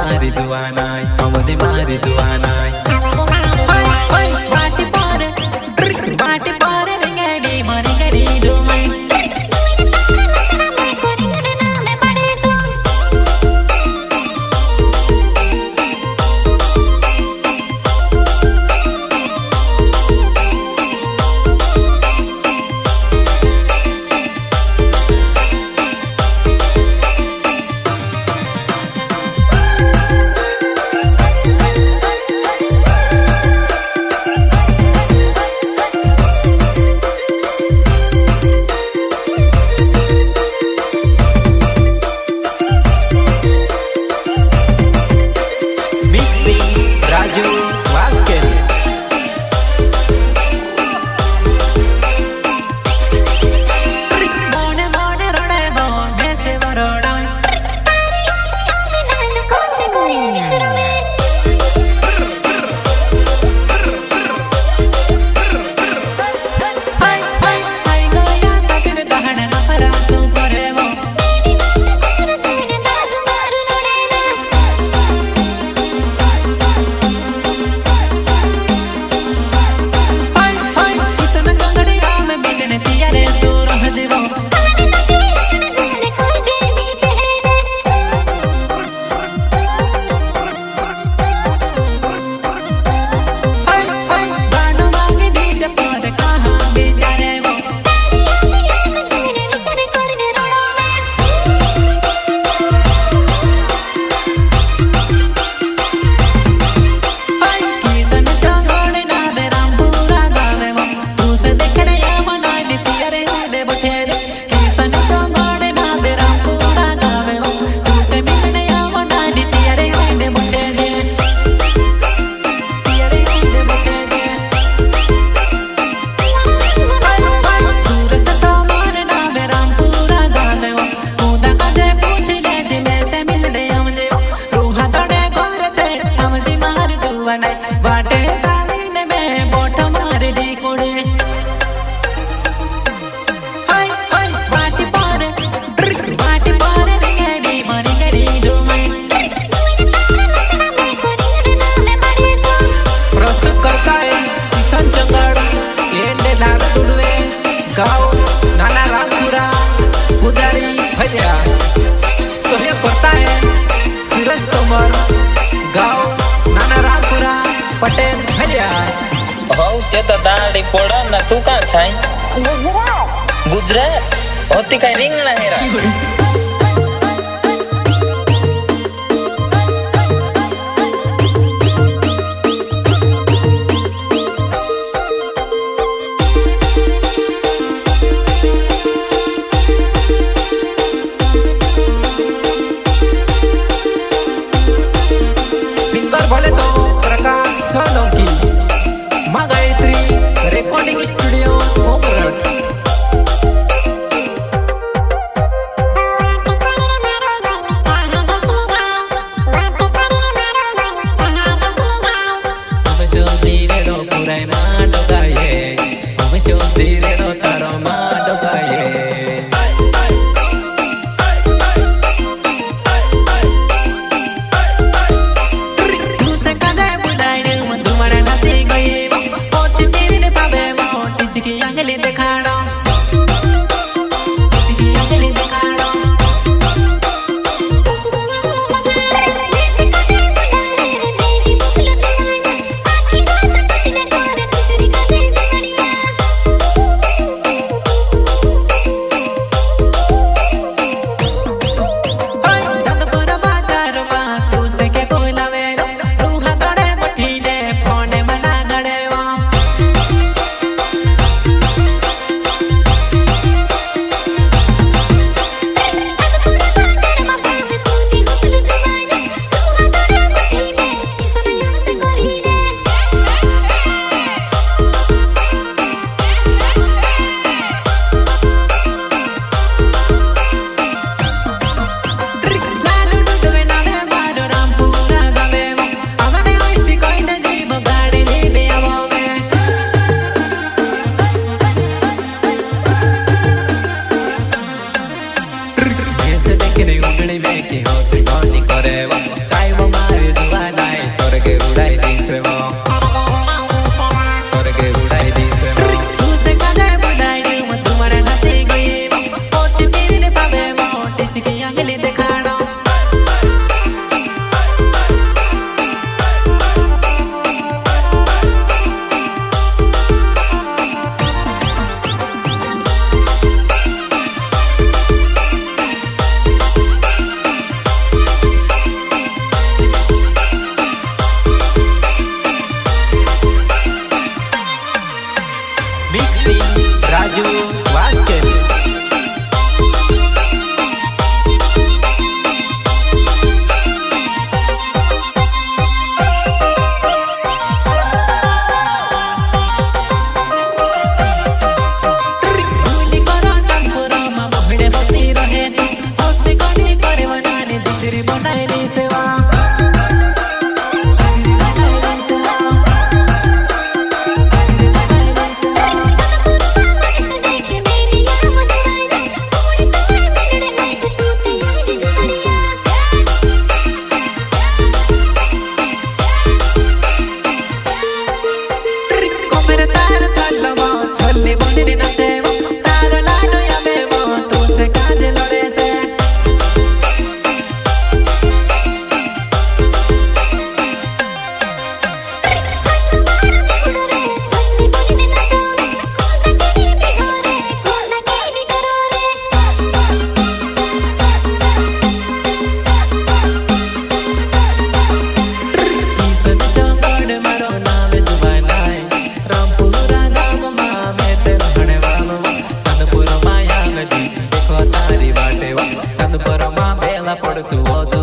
मारी दुआनाय अवधि मारी दुआनाय बाटी पार रिंगड़ी मरिंगड़ी डूमै बाटे कालीन में बोट मार दी कुड़े हाय हाय बाटी पार रिंगड़ी मरिंगड़ी डूमै प्रस्तुत करता है किशन चंगड़ एंडे लाल डुडवे गाँव नाना रामपुरा पुजारी भैया सहयोग करता है सूरज तोमर गाँव नाना रामपुरा पटेल भैया हो ते तो दाढ़ी पोड़ा ना तू कहाँ छाई गुजरात होती कहीं रिंग ना हेरा सिंगर बोले तो प्रकाश सोलंकी माँ गायत्री रिकॉर्डिंग स्टूडियो उमरठ से देखने उंगली में की हो से कौन करे वो टाइम मारी वाटे वा चंद पर मा बेला पड़सु ओजु